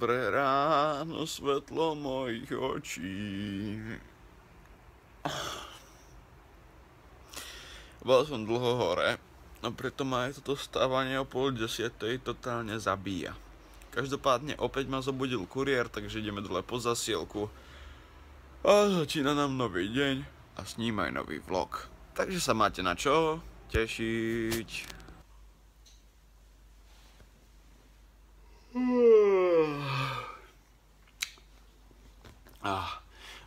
Dobré ráno, svetlo mojich očí. Bol som dlho hore, a preto ma aj toto stávanie o 9:30 totálne zabíja. Každopádne opäť ma zobudil kuriér, takže ideme dole po zasielku. A začína nám nový deň a s ním aj nový vlog. Takže sa máte na čo tešiť.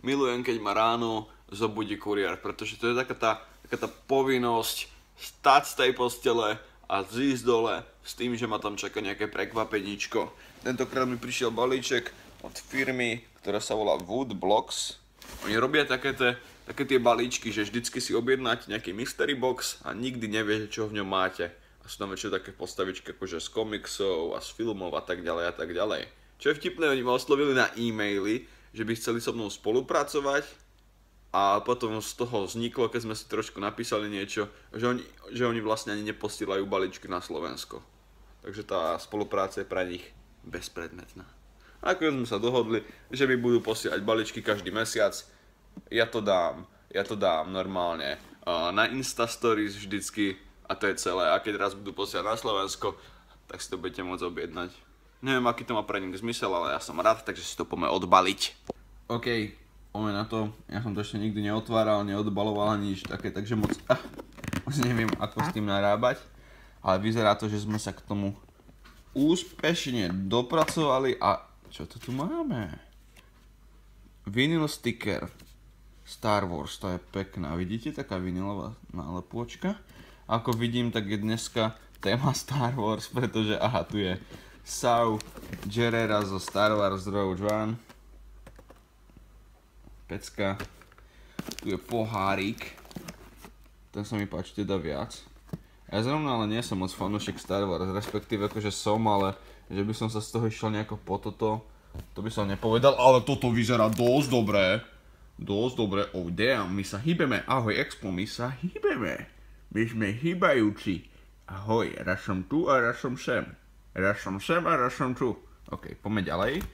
Milujem, keď ma ráno zobudí kuriér, pretože to je taká tá povinnosť stať z tej postele a zísť dole s tým, že ma tam čaká nejaké prekvapeníčko. Tentokrát mi prišiel balíček od firmy, ktorá sa volá Woodblocks. Oni robia také tie balíčky, že vždycky si objednáte nejaký mystery box a nikdy neviete, čo v ňom máte. A sú tam väčšinou také postavičky akože z komiksov a z filmov a tak ďalej a tak ďalej. Čo je vtipné, oni ma oslovili na e-maily, že by chceli so mnou spolupracovať a potom z toho vzniklo, keď sme si trošku napísali niečo, že oni vlastne ani neposielajú balíčky na Slovensko. Takže tá spolupráca je pre nich bezpredmetná. A ako sme sa dohodli, že mi budú posielať balíčky každý mesiac, ja to dám normálne na Insta Stories vždycky a to je celé. A keď raz budú posielať na Slovensko, tak si to budete môcť objednať. Neviem, aký to má pre nich zmysel, ale ja som rád, takže si to poďme odbaliť. OK, poďme na to. Ja som to ešte nikdy neotváral, neodbaloval ani nič také, takže moc neviem, ako s tým narábať. Ale vyzerá to, že sme sa k tomu úspešne dopracovali a čo to tu máme? Vinyl sticker Star Wars, to je pekná. Vidíte, taká vinylová nálepôčka? Ako vidím, tak je dneska téma Star Wars, pretože aha, tu je Saw Gerrera zo Star Wars Rogue One. Pecka. Tu je pohárik. Ten sa mi páči teda viac. Ja zrovna ale nie som moc fanúšik Star Wars, respektíve akože som, ale že by som sa z toho išiel nejako po toto, to by som nepovedal, ale toto vyzerá dosť dobré. Dosť dobré. Oh damn, my sa hýbeme. Ahoj Expo, my sa hýbeme. My sme hýbajúci. Ahoj, raz som tu a raz som sem. Raz som sem a raz som tu. OK, poďme ďalej.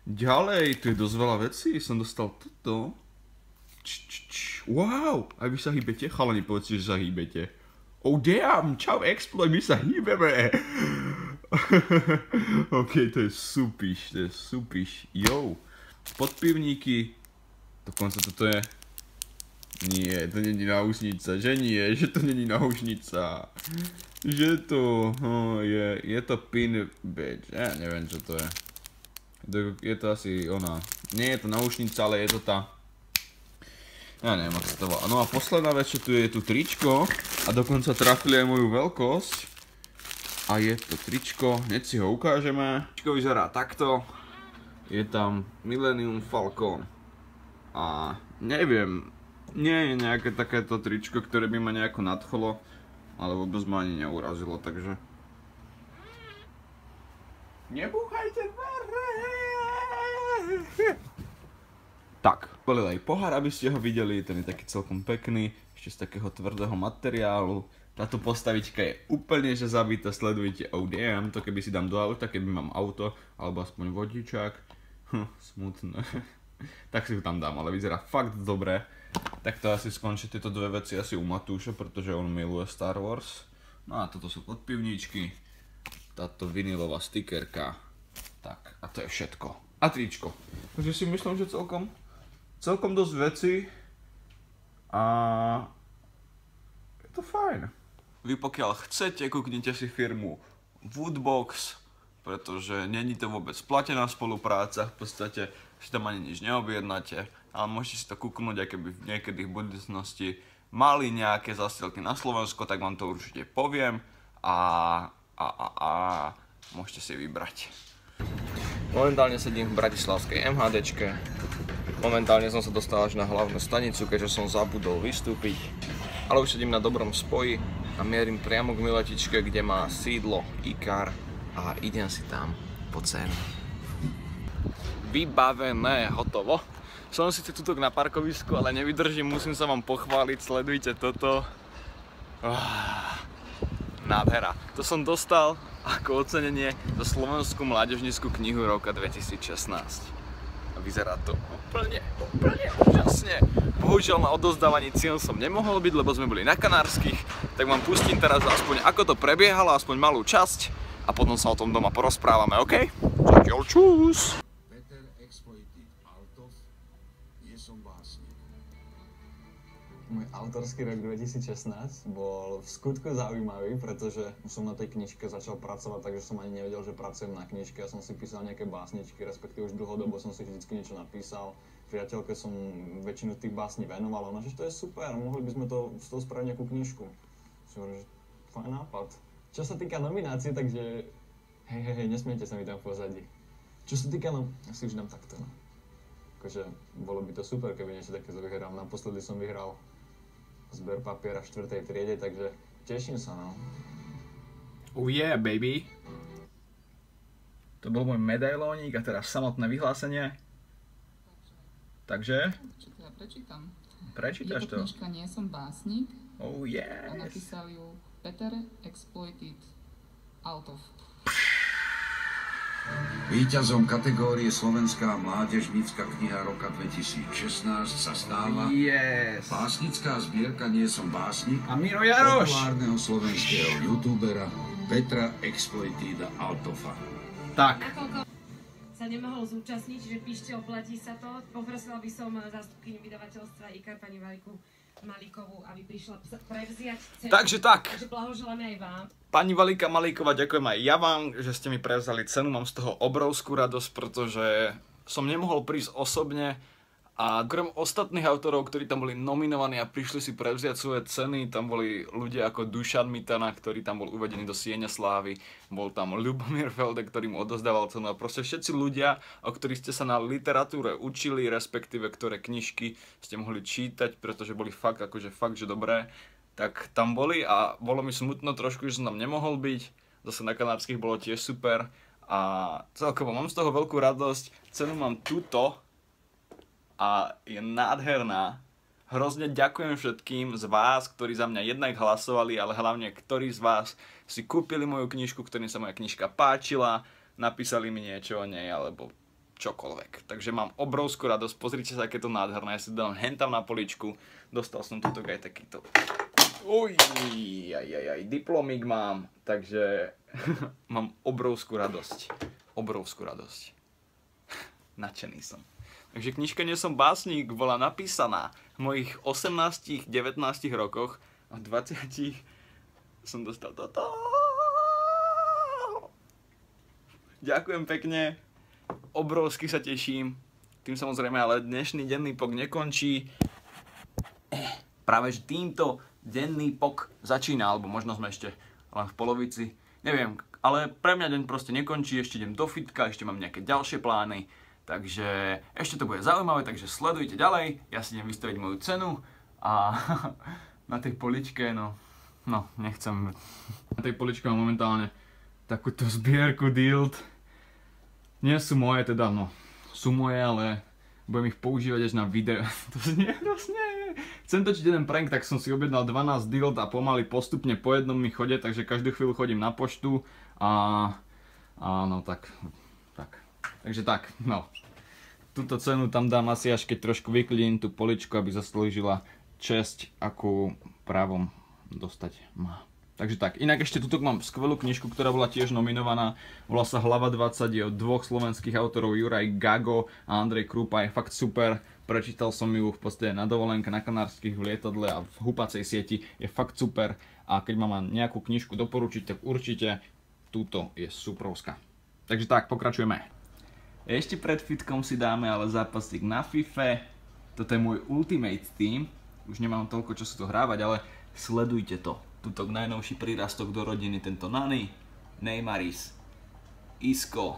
Ďalej, tu je dosť veľa vecí. Som dostal toto. Wow, aj vy sa hýbete? Chalani, povedzte, že sa hýbete. Oh damn, čau Exploit, my sa hýbeme. OK, to je súpiš, Yo. Podpivníky. Dokonca toto je... Nie, to není náušnica, že nie, že to není náušnica. Že to, je to pin badge, ja neviem čo to je. Je to asi ona, nie je to náušnica, ale je to tá, ja neviem ako sa to volá. No a posledná vec, čo tu je tu tričko a dokonca trafili aj moju veľkosť. A je to tričko, hneď si ho ukážeme. Tričko vyzerá takto, je tam Millennium Falcon a neviem, nie je nejaké takéto tričko, ktoré by ma nejako nadchlo, ale vôbec ma ani neurazilo, takže... Nebúchajte dvere! Tak, bolil aj pohár, aby ste ho videli, ten je taký celkom pekný, ešte z takého tvrdého materiálu. Táto postavička je úplne že zabitá, sledujte, oh damn, to keby si dám do auta, keby mám auto, alebo aspoň vodičák. Smutné. Tak si ho tam dám, ale vyzerá fakt dobre. Tak to asi skončí tieto dve veci asi u Matúša, pretože on miluje Star Wars. No a toto sú podpivníčky. Táto vinylová stickerka. Tak, a to je všetko. A tričko. Takže si myslím, že celkom dosť veci. A je to fajn. Vy pokiaľ chcete, kúknite si firmu Woodbox, pretože není to vôbec platená spolupráca, v podstate si tam ani nič neobjednáte, ale môžete si to kúknúť, aj keby niekedy v budúcnosti mali nejaké zasielky na Slovensko, tak vám to určite poviem a môžete si vybrať. Momentálne sedím v bratislavskej MHDčke. Momentálne som sa dostal až na hlavnú stanicu, keďže som zabudol vystúpiť, ale už sedím na dobrom spoji a mierim priamo k miletičke, kde má sídlo IKAR a idem si tam po cenu. Vybavené, hotovo. Som síce tutok na parkovisku, ale nevydržím, musím sa vám pochváliť, sledujte toto. Nádhera. To som dostal ako ocenenie za slovenskú mládežnícku knihu roka 2016. A vyzerá to úplne úžasne. Bohužiaľ na odovzdávaní cien som nemohol byť, lebo sme boli na Kanárskych, tak vám pustím teraz aspoň ako to prebiehalo, aspoň malú časť a potom sa o tom doma porozprávame, OK? Zatiaľ čus! Peter Exploited Altov, Nie som básnik. Môj autorský rok 2016 bol v skutku zaujímavý, pretože som na tej knižke začal pracovať, takže som ani nevedel, že pracujem na knižke. Ja som si písal nejaké básničky, respektíve už dlhodobo som si vždycky niečo napísal. Priateľke som väčšinu tých básní venoval, ona, že to je super, mohli by sme to z toho spraviť nejakú knižku. Som hovoril, že fajn nápad. Čo sa týka nominácie, takže hej, nesmiete sa mi tam v pozadí. Čo sa týka, ja si už dám takto, no. Akože bolo by to super, keby niečo také vyhral. Naposledy som vyhral zber papiera v 4. triede, takže teším sa, no. Oh yeah, baby. To bol môj medailónik a teraz samotné vyhlásenie. Takže? Čo to ja prečítam. Prečítaš to? Je to knižka Nie som básnik Oh yes. a napísal ju Peter Exploited Altov. Víťazom kategórie Slovenská mládežnícka kniha roka 2016 sa stáva Yes. básnická zbierka Nie som básnik A Miro Jaroš. populárneho slovenského youtubera Petra Exploiteda Altova. Tak. Nakoľko sa nemohol zúčastniť, že píšte, oplatí sa to, poprosila by som zástupkyňu vydavateľstva IKAR pani Malíkovú, aby prišla prevziať cenu. Takže tak. Takže blahoželáme aj vám. Pani Valika Malíková, ďakujem aj ja vám, že ste mi prevzali cenu. Mám z toho obrovskú radosť, pretože som nemohol prísť osobne. A okrem ostatných autorov, ktorí tam boli nominovaní a prišli si prevziať svoje ceny, tam boli ľudia ako Dušan Mitana, ktorý tam bol uvedený do Sieňa slávy, bol tam Ľubomír Felde, ktorý mu odozdával cenu a proste všetci ľudia, o ktorých ste sa na literatúre učili, respektíve ktoré knižky ste mohli čítať, pretože boli fakt že dobré, tak tam boli a bolo mi smutno trošku, že som tam nemohol byť. Zase na Kanárskych bolo tiež super a celkovo mám z toho veľkú radosť. Cenu mám túto a je nádherná. Hrozne ďakujem všetkým z vás, ktorí za mňa jednak hlasovali, ale hlavne ktorí z vás si kúpili moju knižku, ktorým sa moja knižka páčila, napísali mi niečo o nej alebo čokoľvek. Takže mám obrovskú radosť, pozrite sa, aké to nádherné. Ja si dám hentam na poličku, dostal som tuto aj takýto diplomík mám, takže mám obrovskú radosť. Nadšený som. Takže knižka Nie som básnik bola napísaná v mojich 18-19 rokoch a v 20 som dostal toto. Ďakujem pekne, obrovsky sa teším. Tým samozrejme, ale dnešný denný pok nekončí. Práve že týmto denný pok začína, alebo možno sme ešte len v polovici, neviem, ale pre mňa deň proste nekončí, ešte idem do fitka, ešte mám nejaké ďalšie plány. Takže ešte to bude zaujímavé, takže sledujte ďalej, ja si idem vystaviť moju cenu a na tej poličke, no nechcem. Na tej poličke mám momentálne takúto zbierku Dild. Nie sú moje teda, sú moje, ale budem ich používať až na video. To znie. Chcem točiť jeden prank, tak som si objednal 12 Dild a pomaly postupne po jednom mi chodí, takže každú chvíľu chodím na poštu a tak. Takže tak, túto cenu tam dám asi až keď trošku vyklidím tú poličku, aby zaslúžila česť, akú právom dostať má. Takže tak, inak ešte tuto mám skvelú knižku, ktorá bola tiež nominovaná. Volá sa Hlava 20, je od dvoch slovenských autorov, Juraj Gago a Andrej Krupa, je fakt super. Prečítal som ju v podstate na dovolenke na Kanárskych v lietadle a v húpacej sieti, je fakt super. A keď mám nejakú knižku doporučiť, tak určite túto je suprovská. Takže tak, pokračujeme. Ešte pred fitkom si dáme ale zápasík na FIFA. Toto je môj Ultimate Team. Už nemám toľko času to hrávať, ale sledujte to. Tuto najnovší prírastok do rodiny, tento Nani, Neymaris, Isco,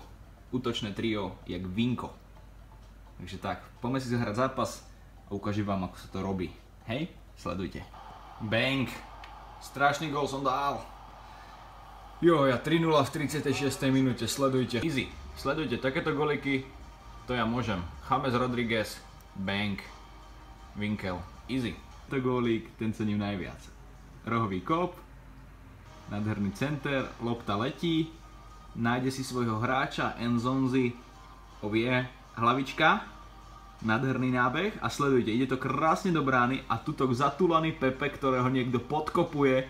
útočné trio, jak Vinko. Takže tak, poďme si zahrať zápas a ukážem vám, ako sa to robí. Hej, sledujte. Bang! Strašný gól som dal. Jo, ja 3-0 v 36. minúte, sledujte. Easy. Sledujte, takéto goliky, to ja môžem. James Rodriguez, bang, Winkel, easy. To golík, ten cením najviac. Rohový kop, nádherný center, lopta letí, nájde si svojho hráča, Enzonzi, Ovie, hlavička, nádherný nábeh a sledujte, ide to krásne do brány a tuto zatúlaný Pepe, ktorého niekto podkopuje,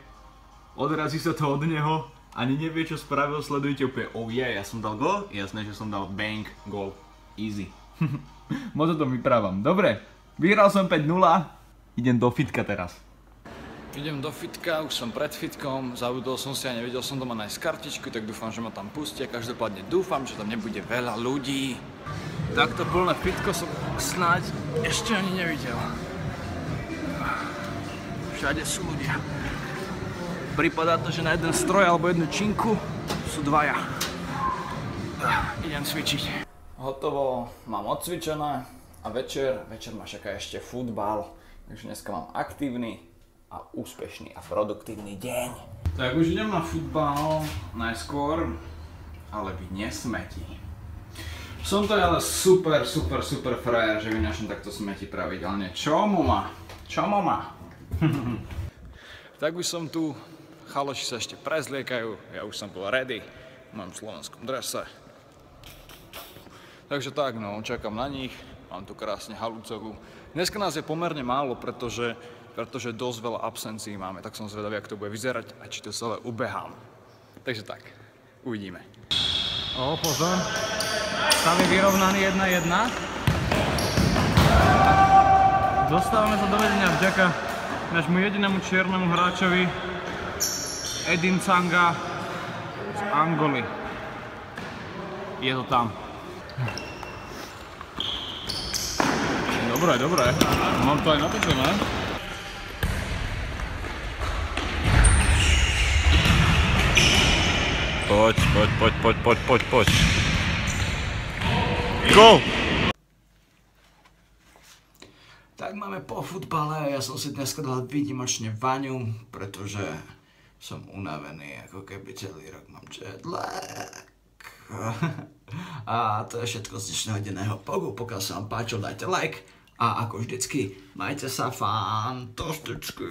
odrazí sa to od neho, ani nevie čo spravil, sledujte úplne, ja som dal gól, jasné, že som dal bang, gól, easy. Moc to vyprávam, dobre, vyhral som 5-0, idem do fitka teraz. Idem do fitka, už som pred fitkom, zabudol som si a nevedel som doma nájsť kartičku, tak dúfam, že ma tam pustia, každopádne dúfam, že tam nebude veľa ľudí. Takto plné fitko som snáď ešte ani nevidel. Všade sú ľudia. Pripadá to, že na jeden stroj alebo jednu činku sú dvaja. Idem cvičiť. Hotovo, mám odcvičené a večer ma čaká ešte futbal, takže dneska mám aktívny a úspešný a produktívny deň. Tak už idem na futbal najskôr, ale byť nesmetí. Som to ale super frajer, že vynášam takto smeti pravidelne. Čo mu má? Tak už som tu, chaloši sa ešte prezliekajú, ja už som bol ready, mám v slovenskom drese. Takže tak no, čakám na nich, mám tu krásne halúcovú. Dneska nás je pomerne málo, pretože dosť veľa absencií máme, tak som zvedavý, ako to bude vyzerať a či to celé ubehám. Takže tak, uvidíme. Pozor, stav je vyrovnaný 1-1. Dostávame sa do vedenia vďaka nášmu jedinému čiernemu hráčovi Edin Tsanga z Angoly. Je to tam. Dobre, mám to aj natočené. Poď. Gól! Tak máme po futbale, ja som si dneska dal výnimočne vaňu, pretože som unavený, ako keby celý rok mám jetlag. A to je všetko z dnešného denného pogu, pokiaľ sa vám páčil, dajte like a ako vždycky, majte sa fantasticky.